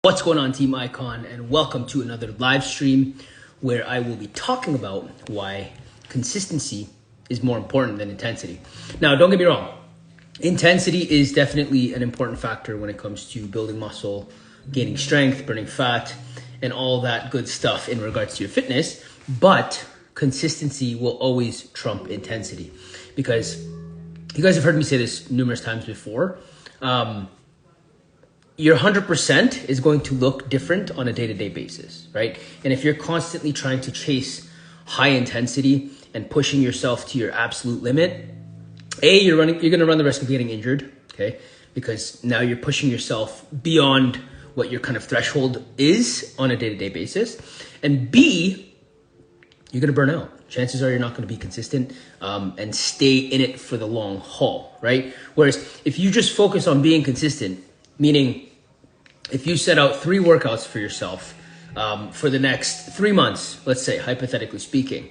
What's going on, Team Icon, and welcome to another live stream where I will be talking about why consistency is more important than intensity. Now, don't get me wrong. Intensity is definitely an important factor when it comes to building muscle, gaining strength, burning fat, and all that good stuff in regards to your fitness. But consistency will always trump intensity because you guys have heard me say this numerous times before. Your 100% is going to look different on a day-to-day basis, right? And if you're constantly trying to chase high intensity and pushing yourself to your absolute limit, you're going to run the risk of getting injured, okay? Because now you're pushing yourself beyond what your kind of threshold is on a day-to-day basis. And B, you're going to burn out. Chances are you're not going to be consistent and stay in it for the long haul, right? Whereas if you just focus on being consistent, meaning if you set out 3 workouts for yourself for the next 3 months, let's say, hypothetically speaking,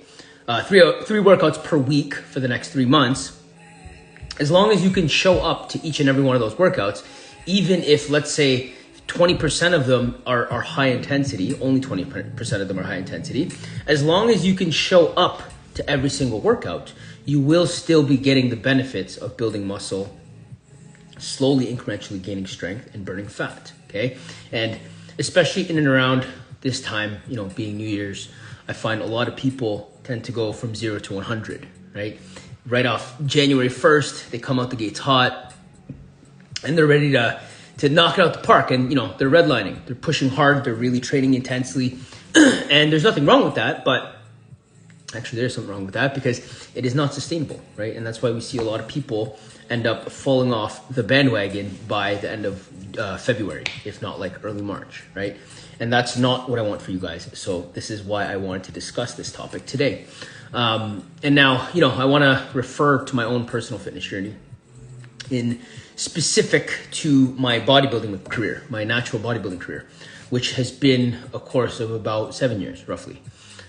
three workouts per week for the next 3 months, as long as you can show up to each and every one of those workouts, even if, let's say, 20% of them are high intensity, only 20% of them are high intensity, as long as you can show up to every single workout, you will still be getting the benefits of building muscle, slowly, incrementally gaining strength and burning fat, okay? And especially in and around this time, being New Year's, I find a lot of people tend to go from 0 to 100, right? Right off January 1st, they come out the gates hot and they're ready to knock it out the park. And, they're redlining, they're pushing hard, they're really training intensely. And there's nothing wrong with that, but actually there's something wrong with that because it is not sustainable, right? And that's why we see a lot of people end up falling off the bandwagon by the end of February, if not like early March, right? And that's not what I want for you guys. So this is why I wanted to discuss this topic today. And now, I want to refer to my own personal fitness journey in specific to my bodybuilding career, my natural bodybuilding career, which has been a course of about 7 years, roughly.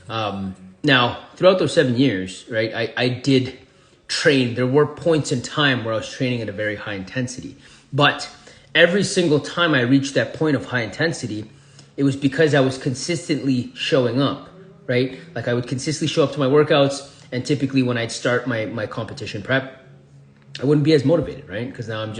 Now, throughout those 7 years, right, I did train. There were points in time where I was training at a very high intensity. But every single time I reached that point of high intensity, it was because I was consistently showing up, right? Like I would consistently show up to my workouts, and typically when I'd start my competition prep, I wouldn't be as motivated, right? Because now I'm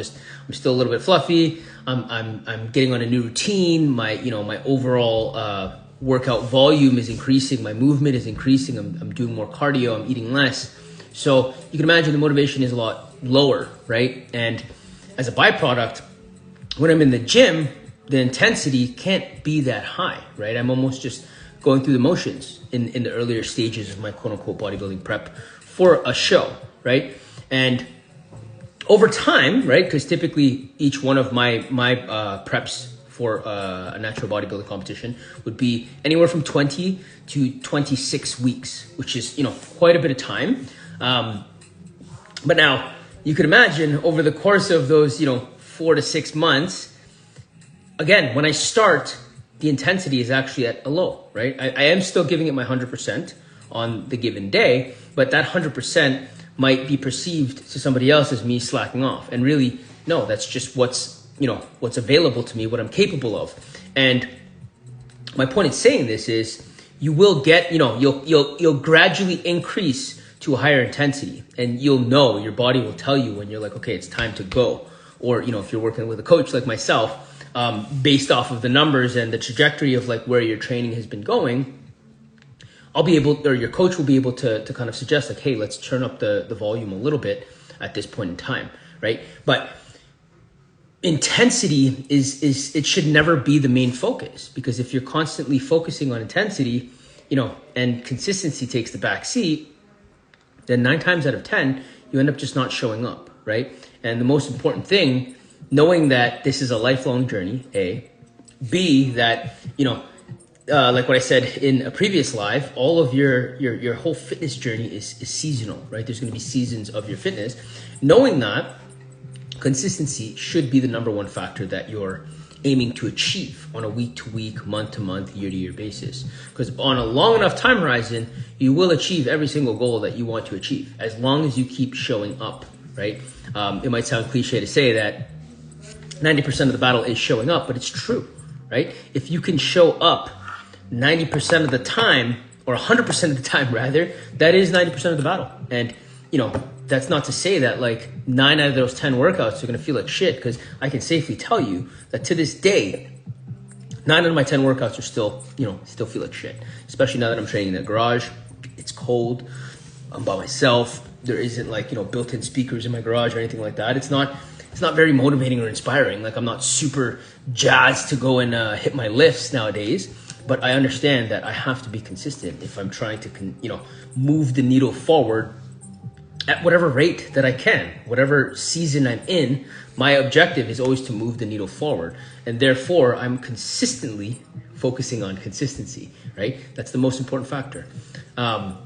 still a little bit fluffy. I'm getting on a new routine. My overall workout volume is increasing. My movement is increasing. I'm doing more cardio. I'm eating less. So you can imagine the motivation is a lot lower, right? And as a byproduct, when I'm in the gym, the intensity can't be that high, right? I'm almost just going through the motions in the earlier stages of my quote unquote bodybuilding prep for a show, right? And over time, right? Because typically each one of my preps for a natural bodybuilding competition would be anywhere from 20 to 26 weeks, which is, quite a bit of time. But now you could imagine over the course of those, 4 to 6 months, again, when I start, the intensity is actually at a low, right? I am still giving it my 100% on the given day, but that 100% might be perceived to somebody else as me slacking off. And really, no, that's just what's available to me, what I'm capable of. And my point in saying this is you will get, you'll gradually increase to a higher intensity, and your body will tell you when you're like, okay, it's time to go. Or, if you're working with a coach like myself, based off of the numbers and the trajectory of like where your training has been going, your coach will be able to kind of suggest like, hey, let's turn up the volume a little bit at this point in time, right? But intensity it should never be the main focus, because if you're constantly focusing on intensity, and consistency takes the back seat, then 9 times out of 10, you end up just not showing up, right? And the most important thing, knowing that this is a lifelong journey, A. B, that, like what I said in a previous live, all of your whole fitness journey is seasonal, right? There's going to be seasons of your fitness. Knowing that, consistency should be the number one factor that you're aiming to achieve on a week-to-week, month-to-month, year-to-year basis. Because on a long enough time horizon, you will achieve every single goal that you want to achieve, as long as you keep showing up, right? It might sound cliche to say that 90% of the battle is showing up, but it's true, right? If you can show up 90% of the time, or 100% of the time rather, that is 90% of the battle. And, that's not to say that like 9 out of those 10 workouts are going to feel like shit, because I can safely tell you that to this day, 9 out of my 10 workouts are still feel like shit, especially now that I'm training in the garage. It's cold. I'm by myself. There isn't like, built-in speakers in my garage or anything like that. It's not very motivating or inspiring. Like I'm not super jazzed to go and hit my lifts nowadays, but I understand that I have to be consistent if I'm trying to, move the needle forward at whatever rate that I can, whatever season I'm in. My objective is always to move the needle forward. And therefore I'm consistently focusing on consistency, right? That's the most important factor. And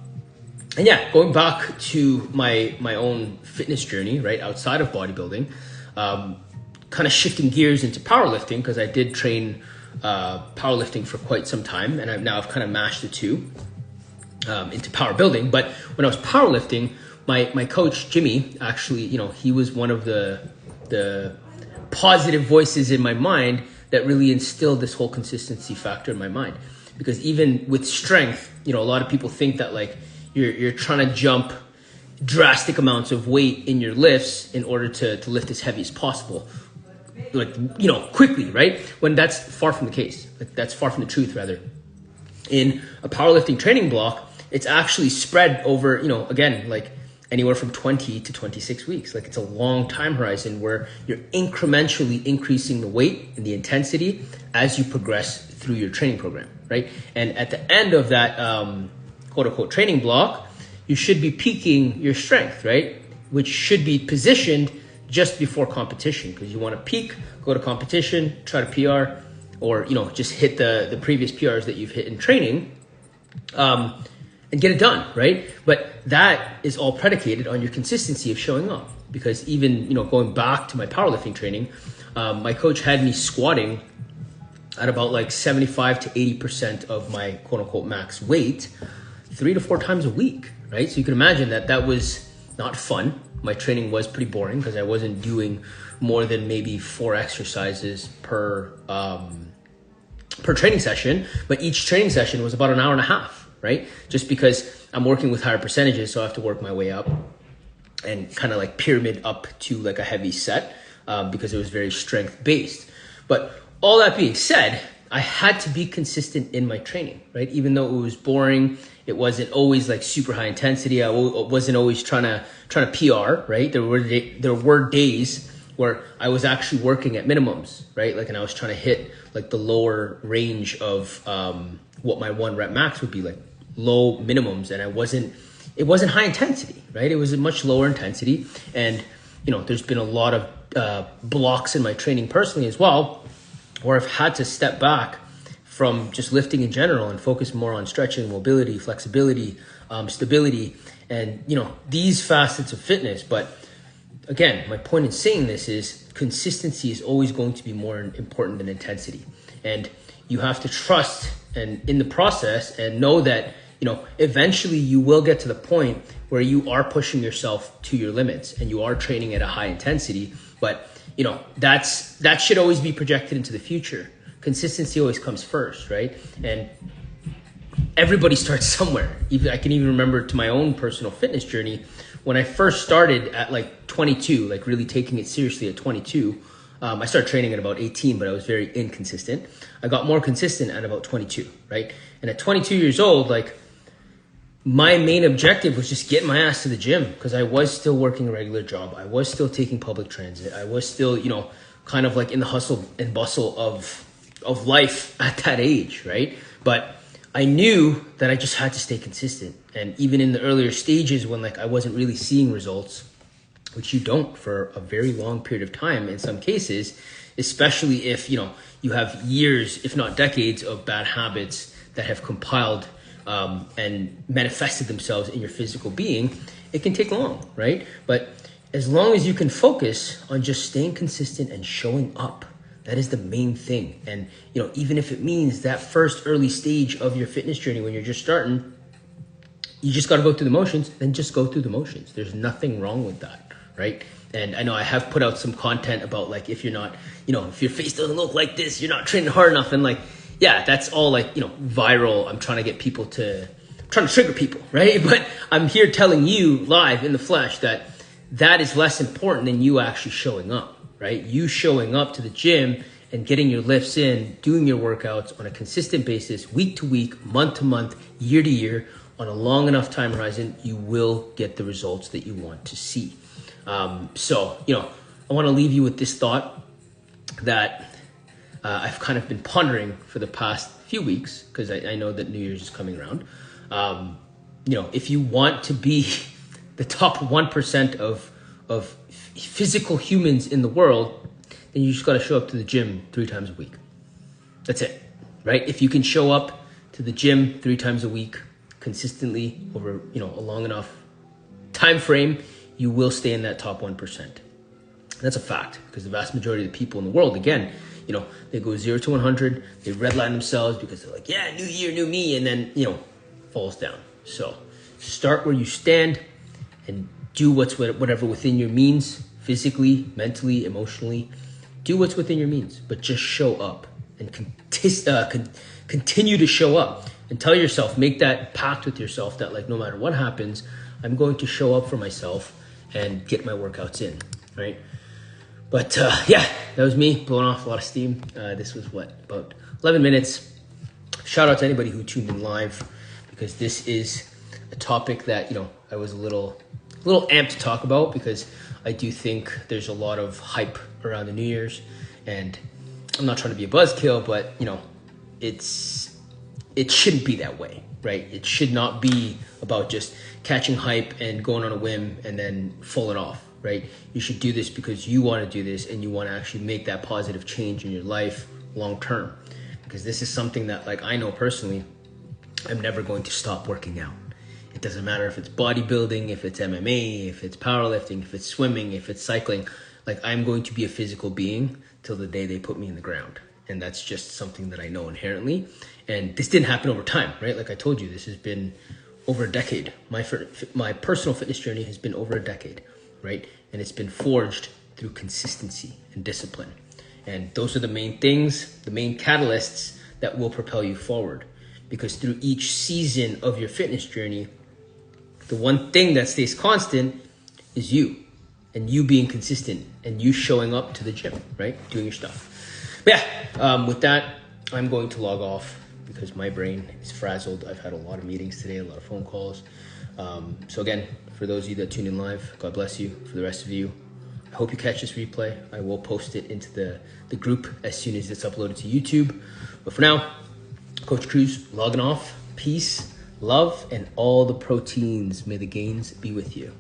yeah, going back to my own fitness journey, right, outside of bodybuilding, kind of shifting gears into powerlifting, because I did train powerlifting for quite some time, and I've kind of mashed the two into power building. But when I was powerlifting, my coach Jimmy, actually, he was one of the positive voices in my mind that really instilled this whole consistency factor in my mind. Because even with strength, a lot of people think that like you're trying to jump drastic amounts of weight in your lifts in order to lift as heavy as possible, like, quickly, right? When that's far from the case. Like that's far from the truth, rather. In a powerlifting training block, it's actually spread over, again, like anywhere from 20 to 26 weeks. Like it's a long time horizon where you're incrementally increasing the weight and the intensity as you progress through your training program, right? And at the end of that quote unquote training block, you should be peaking your strength, right? Which should be positioned just before competition, because you want to peak, go to competition, try to PR, or just hit the previous PRs that you've hit in training, and get it done, right? But that is all predicated on your consistency of showing up. Because even going back to my powerlifting training, my coach had me squatting at about like 75 to 80% of my quote unquote max weight 3 to 4 times a week, right? So you can imagine that was not fun. My training was pretty boring because I wasn't doing more than maybe 4 exercises per training session, but each training session was about an hour and a half, right? Just because I'm working with higher percentages, so I have to work my way up and kind of like pyramid up to like a heavy set because it was very strength based. But all that being said, I had to be consistent in my training, right? Even though it was boring, it wasn't always like super high intensity. I wasn't always trying to PR, right? There were days where I was actually working at minimums, right? Like, and I was trying to hit like the lower range of what my 1 rep max would be, like low minimums, and it wasn't high intensity, right? It was a much lower intensity, and there's been a lot of blocks in my training personally as well, where I've had to step back from just lifting in general and focus more on stretching, mobility, flexibility, stability, and these facets of fitness. But again, my point in saying this is consistency is always going to be more important than intensity, and you have to trust and in the process and know that eventually you will get to the point where you are pushing yourself to your limits and you are training at a high intensity. But that should always be projected into the future. Consistency always comes first, right? And everybody starts somewhere. I can even remember to my own personal fitness journey, when I first started at like 22, like really taking it seriously at 22, I started training at about 18, but I was very inconsistent. I got more consistent at about 22, right? And at 22 years old, like my main objective was just getting my ass to the gym, because I was still working a regular job. I was still taking public transit. I was still, kind of like in the hustle and bustle of life at that age, right? But I knew that I just had to stay consistent. And even in the earlier stages when like I wasn't really seeing results, which you don't for a very long period of time in some cases, especially if, you have years, if not decades, of bad habits that have compiled and manifested themselves in your physical being, it can take long, right? But as long as you can focus on just staying consistent and showing up, that is the main thing. And, even if it means that first early stage of your fitness journey when you're just starting, you just got to go through the motions, then just go through the motions. There's nothing wrong with that, right? And I know I have put out some content about like, if you're not, if your face doesn't look like this, you're not training hard enough. And like, yeah, that's all like, viral. I'm trying to get people trying to trigger people, right? But I'm here telling you live in the flesh that is less important than you actually showing up, right? You showing up to the gym and getting your lifts in, doing your workouts on a consistent basis, week to week, month to month, year to year, on a long enough time horizon, you will get the results that you want to see. So, I want to leave you with this thought that I've kind of been pondering for the past few weeks, because I know that New Year's is coming around. If you want to be the top 1% of physical humans in the world, then you just got to show up to the gym 3 times a week. That's it, right? If you can show up to the gym 3 times a week consistently over, a long enough time frame, you will stay in that top 1%. That's a fact, because the vast majority of the people in the world, again, they go 0 to 100, they redline themselves because they're like, yeah, new year, new me, and then, falls down. So start where you stand and do whatever within your means, physically, mentally, emotionally. Do what's within your means, but just show up and continue to show up, and tell yourself, make that pact with yourself that like, no matter what happens, I'm going to show up for myself and get my workouts in, right? But yeah, that was me blowing off a lot of steam. This was about 11 minutes. Shout out to anybody who tuned in live, because this is a topic that, I was a little amped to talk about, because I do think there's a lot of hype around the New Year's, and I'm not trying to be a buzzkill, but it shouldn't be that way, right? It should not be about just catching hype and going on a whim and then falling off, right? You should do this because you want to do this and you want to actually make that positive change in your life long term. Because this is something that, like, I know personally, I'm never going to stop working out. It doesn't matter if it's bodybuilding, if it's MMA, if it's powerlifting, if it's swimming, if it's cycling. Like, I'm going to be a physical being till the day they put me in the ground. And that's just something that I know inherently. And this didn't happen over time, right? Like I told you, this has been over a decade. My personal fitness journey has been over a decade, right? And it's been forged through consistency and discipline. And those are the main things, the main catalysts that will propel you forward. Because through each season of your fitness journey, the one thing that stays constant is you, and you being consistent, and you showing up to the gym, right? Doing your stuff. But yeah, with that, I'm going to log off because my brain is frazzled. I've had a lot of meetings today, a lot of phone calls. So again, for those of you that tune in live, God bless you. For the rest of you, I hope you catch this replay. I will post it into the group as soon as it's uploaded to YouTube. But for now, Coach Cruz logging off. Peace, love, and all the proteins. May the gains be with you.